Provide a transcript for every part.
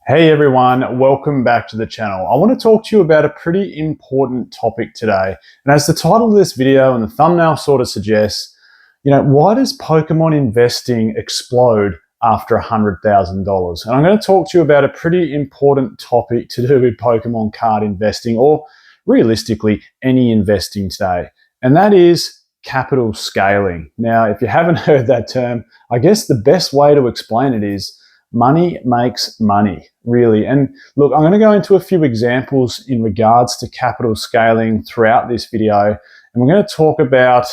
Hey everyone, welcome back to the channel. I want to talk to you about a pretty important topic today. And as the title of this video and the thumbnail sort of suggests, why does Pokemon investing explode after $100,000? And I'm going to talk to you about a pretty important topic to do with Pokemon card investing, or realistically, any investing today. And that is capital scaling. Now, if you haven't heard that term, I guess the best way to explain it is money makes money, really. And look, I'm going to go into a few examples in regards to capital scaling throughout this video. And we're going to talk about,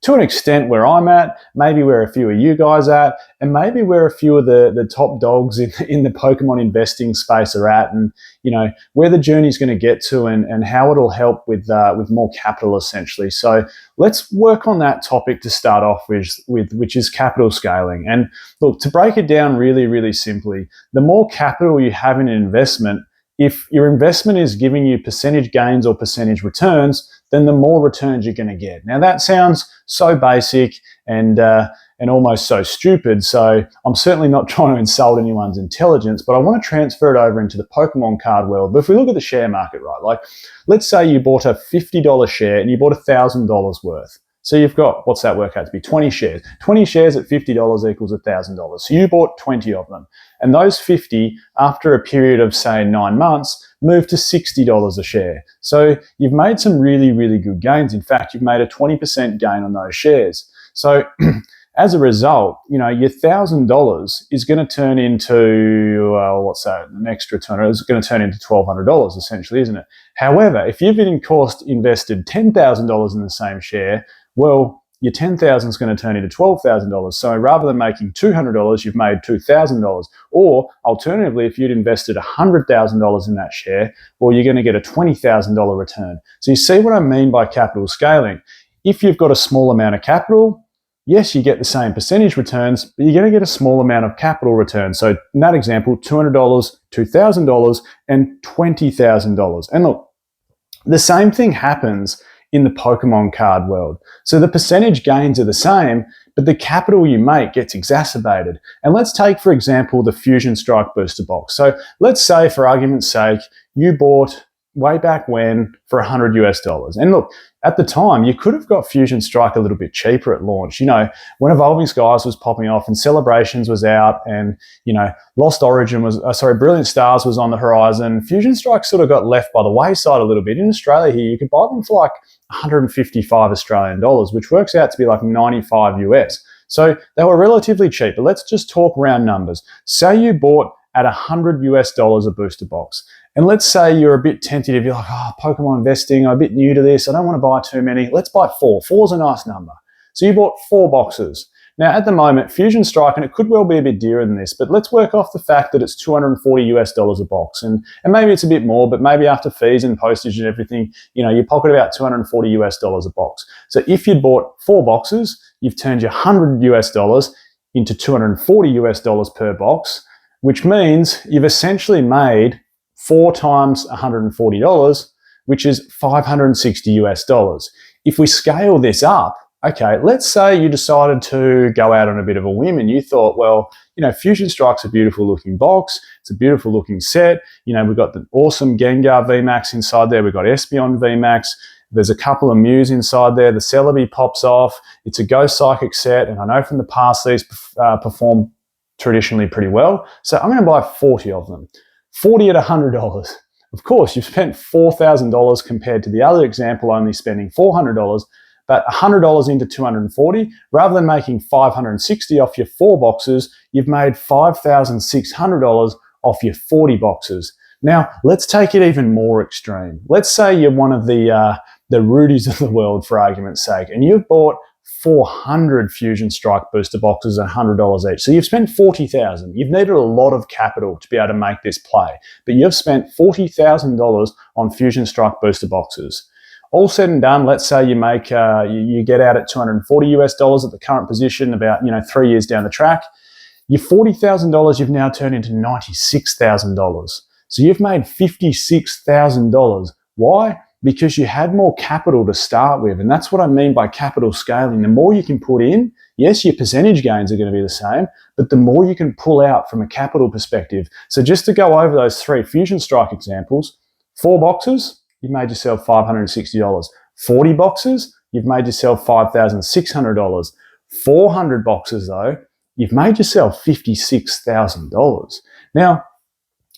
to an extent where I'm at, maybe where a few of you guys are at, and maybe where a few of the top dogs in the Pokemon investing space are at, and where the journey's going to get to, and how it'll help with more capital, essentially. So let's work on that topic to start off with, which is capital scaling. And look, to break it down really, really simply, the more capital you have in an investment, if your investment is giving you percentage gains or percentage returns, then the more returns you're going to get. Now that sounds so basic and almost so stupid, so I'm certainly not trying to insult anyone's intelligence, but I want to transfer it over into the Pokemon card world. But if we look at the share market, right, like let's say you bought a $50 share and you bought $1,000 worth. So you've got, what's that work out to be? 20 shares. 20 shares at $50 equals $1,000. So you bought 20 of them. And those 50, after a period of, say, 9 months, moved to $60 a share. So you've made some really, really good gains. In fact, you've made a 20% gain on those shares. So as a result, your $1,000 is going to turn into, an extra turn? It's going to turn into $1,200 essentially, isn't it? However, if you've invested $10,000 in the same share, well, your $10,000 is going to turn into $12,000. So rather than making $200, you've made $2,000. Or alternatively, if you'd invested $100,000 in that share, well, you're going to get a $20,000 return. So you see what I mean by capital scaling. If you've got a small amount of capital, yes, you get the same percentage returns, but you're going to get a small amount of capital return. So in that example, $200, $2,000, and $20,000. And look, the same thing happens in the Pokemon card world. So the percentage gains are the same, but the capital you make gets exacerbated. And let's take, for example, the Fusion Strike booster box. So let's say, for argument's sake, you bought way back when for $100 US. And look, at the time, you could have got Fusion Strike a little bit cheaper at launch. When Evolving Skies was popping off and Celebrations was out and, Brilliant Stars was on the horizon, Fusion Strike sort of got left by the wayside a little bit. In Australia here, you could buy them for like 155 Australian dollars, which works out to be like 95 US. So they were relatively cheap, but let's just talk round numbers. Say you bought at $100 US a booster box. And let's say you're a bit tentative. You're like, Pokemon investing, I'm a bit new to this. I don't want to buy too many. Let's buy 4. 4's a nice number. So you bought 4 boxes. Now, at the moment, Fusion Strike, and it could well be a bit dearer than this, but let's work off the fact that it's $240 US a box. And maybe it's a bit more, but maybe after fees and postage and everything, you pocket about $240 US a box. So if you'd bought 4 boxes, you've turned your $100 US into $240 US per box, which means you've essentially made 4 times $140, which is $560 US. If we scale this up, okay, let's say you decided to go out on a bit of a whim and you thought, well, Fusion Strike's a beautiful looking box. It's a beautiful looking set. We've got the awesome Gengar VMAX inside there. We've got Espeon VMAX. There's a couple of Mews inside there. The Celebi pops off. It's a Ghost Psychic set. And I know from the past these perform traditionally pretty well. So I'm going to buy 40 of them. 40 at $100. Of course, you've spent $4,000 compared to the other example only spending $400, but $100 into 240, rather than making $560 off your 4 boxes, you've made $5,600 off your 40 boxes. Now, let's take it even more extreme. Let's say you're one of the Rudies of the world, for argument's sake, and you've bought 400 Fusion Strike booster boxes at $100 each. So you've spent $40,000. You've needed a lot of capital to be able to make this play, but you've spent $40,000 on Fusion Strike booster boxes. All said and done, let's say you make you get out at $240 US at the current position, about 3 years down the track. Your $40,000 you've now turned into $96,000. So you've made $56,000. Why? Because you had more capital to start with. And that's what I mean by capital scaling. The more you can put in, yes, your percentage gains are going to be the same, but the more you can pull out from a capital perspective. So just to go over those 3 Fusion Strike examples, 4 boxes, you've made yourself $560. 40 boxes, you've made yourself $5,600. 400 boxes though, you've made yourself $56,000. Now,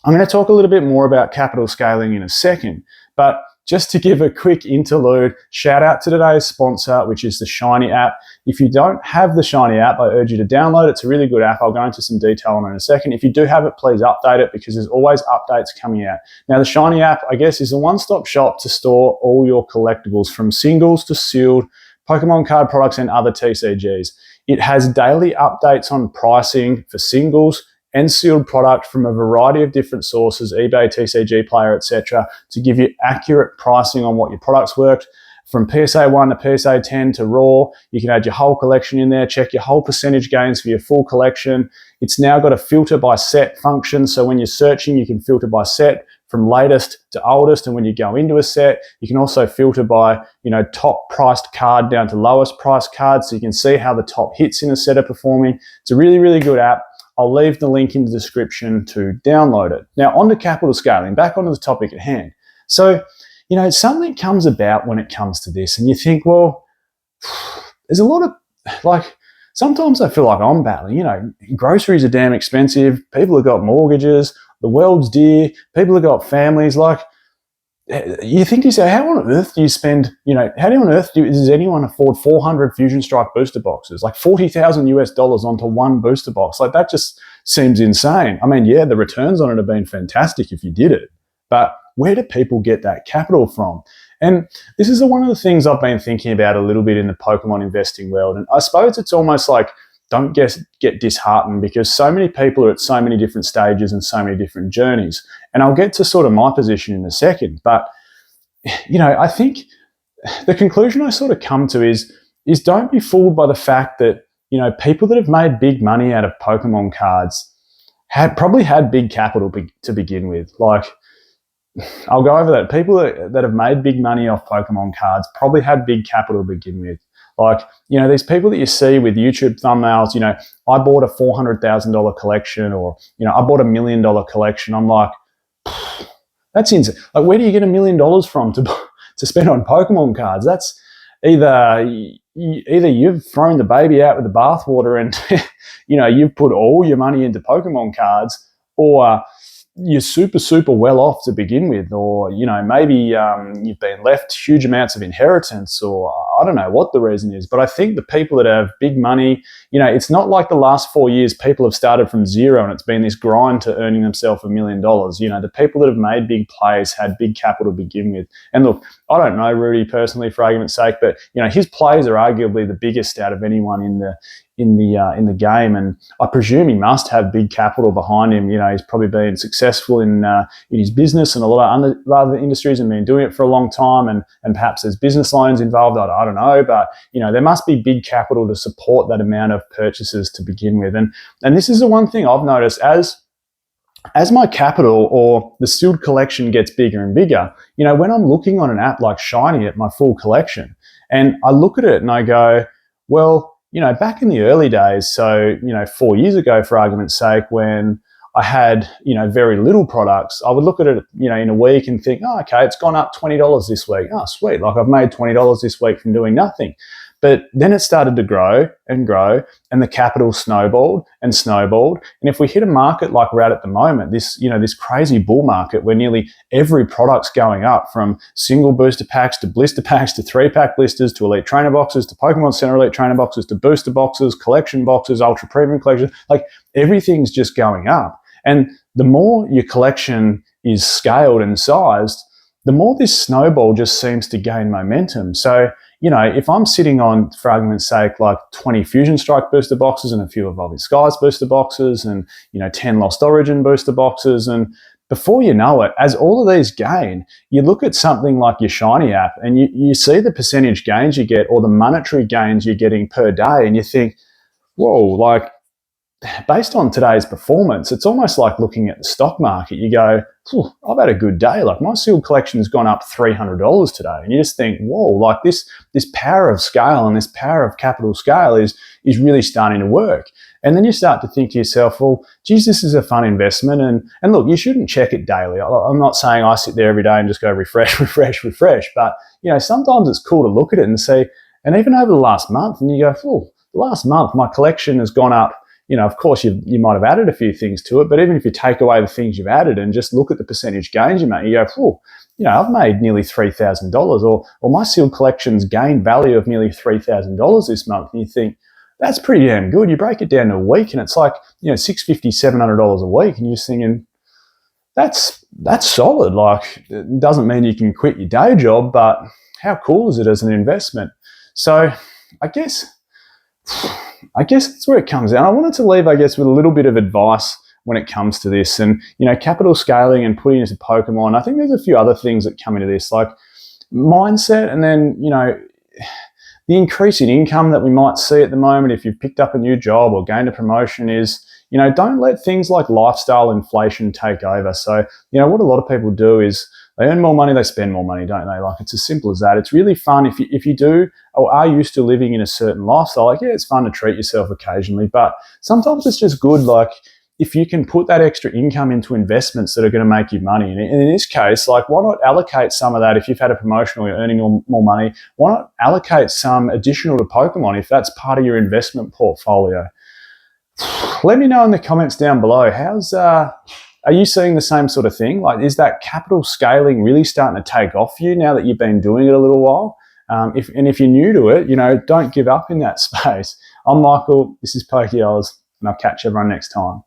I'm going to talk a little bit more about capital scaling in a second, but just to give a quick interlude, shout out to today's sponsor, which is the Shiny app. If you don't have the Shiny app, I urge you to download it. It's a really good app. I'll go into some detail on it in a second. If you do have it, please update it because there's always updates coming out. Now, the Shiny app, I guess, is a one-stop shop to store all your collectibles from singles to sealed Pokemon card products and other TCGs. It has daily updates on pricing for singles and sealed product from a variety of different sources, eBay, TCG Player, etc., to give you accurate pricing on what your product's worth. From PSA 1 to PSA 10 to Raw, you can add your whole collection in there, check your whole percentage gains for your full collection. It's now got a filter by set function, so when you're searching, you can filter by set from latest to oldest, and when you go into a set, you can also filter by, top priced card down to lowest priced card, so you can see how the top hits in a set are performing. It's a really, really good app. I'll leave the link in the description to download it. Now, on to capital scaling, back onto the topic at hand. So, something comes about when it comes to this, and you think, well, there's a lot of, sometimes I feel like I'm battling, groceries are damn expensive, people have got mortgages, the world's dear, people have got families, you think to yourself, how on earth do you spend, does anyone afford 400 Fusion Strike booster boxes, like $40,000 onto one booster box? That just seems insane. I mean, yeah, the returns on it have been fantastic if you did it, but where do people get that capital from? And this is one of the things I've been thinking about a little bit in the Pokemon investing world. And I suppose it's almost like, don't get disheartened because so many people are at so many different stages and so many different journeys. And I'll get to sort of my position in a second. But, I think the conclusion I sort of come to is don't be fooled by the fact that, people that have made big money out of Pokemon cards probably had big capital to begin with. I'll go over that. People that have made big money off Pokemon cards probably had big capital to begin with. These people that you see with YouTube thumbnails, I bought a $400,000 collection or, I bought $1 million collection. I'm like, that's insane. Where do you get $1 million from to spend on Pokemon cards? That's either you've thrown the baby out with the bathwater and, you've put all your money into Pokemon cards, or you're super, super well off to begin with, or, maybe you've been left huge amounts of inheritance, or I don't know what the reason is. But I think the people that have big money, it's not like the last 4 years people have started from zero and it's been this grind to earning themselves $1 million. The people that have made big plays had big capital to begin with. And look, I don't know Rudy personally for argument's sake, but, his plays are arguably the biggest out of anyone in the game, and I presume he must have big capital behind him. He's probably been successful in his business and a lot of other industries and been doing it for a long time, and perhaps there's business loans involved. I don't know, but there must be big capital to support that amount of purchases to begin with. And this is the one thing I've noticed as my capital or the sealed collection gets bigger and bigger. When I'm looking on an app like Shiny at my full collection, and I look at it and I go, well, back in the early days, so, 4 years ago, for argument's sake, when I had, very little products, I would look at it, in a week and think, oh, okay, it's gone up $20 this week. Oh, sweet. I've made $20 this week from doing nothing. But then it started to grow and grow, and the capital snowballed and snowballed. And if we hit a market like we're at the moment, this crazy bull market where nearly every product's going up, from single booster packs to blister packs to 3-pack blisters to elite trainer boxes to Pokemon Center elite trainer boxes to booster boxes, collection boxes, ultra premium collections, everything's just going up. And the more your collection is scaled and sized, the more this snowball just seems to gain momentum. So, if I'm sitting on, for argument's sake, 20 Fusion Strike booster boxes and a few Evolving Skies booster boxes and, 10 Lost Origin booster boxes, and before you know it, as all of these gain, you look at something like your Shiny app and you see the percentage gains you get or the monetary gains you're getting per day, and you think, whoa, based on today's performance, it's almost like looking at the stock market. You go, I've had a good day. Like my sealed collection has gone up $300 today. And you just think, whoa, like this power of scale and this power of capital scale is really starting to work. And then you start to think to yourself, well, geez, this is a fun investment. And look, you shouldn't check it daily. I'm not saying I sit there every day and just go refresh, refresh, refresh. But, sometimes it's cool to look at it and see, and even over the last month, and you go, the last month, my collection has gone up. Of course, you might have added a few things to it, but even if you take away the things you've added and just look at the percentage gains you make, you go, I've made nearly $3,000, or my sealed collection's gained value of nearly $3,000 this month. And you think, that's pretty damn good. You break it down to a week and it's like, $650, $700 a week. And you're just thinking, that's solid. Like, it doesn't mean you can quit your day job, but how cool is it as an investment? So I guess that's where it comes down. I wanted to leave, with a little bit of advice when it comes to this. And, capital scaling and putting into Pokemon, I think there's a few other things that come into this, like mindset, and then, the increase in income that we might see at the moment if you've picked up a new job or gained a promotion is, don't let things like lifestyle inflation take over. So, what a lot of people do is they earn more money, they spend more money, don't they? Like, it's as simple as that. It's really fun if you do or are used to living in a certain lifestyle. Like, yeah, it's fun to treat yourself occasionally, but sometimes it's just good. Like, if you can put that extra income into investments that are going to make you money. And in this case, like, why not allocate some of that if you've had a promotion or you're earning more money? Why not allocate some additional to Pokemon if that's part of your investment portfolio? Let me know in the comments down below. Are you seeing the same sort of thing? Like, is that capital scaling really starting to take off for you now that you've been doing it a little while? If you're new to it, don't give up in that space. I'm Michael. This is Poke Oz, and I'll catch everyone next time.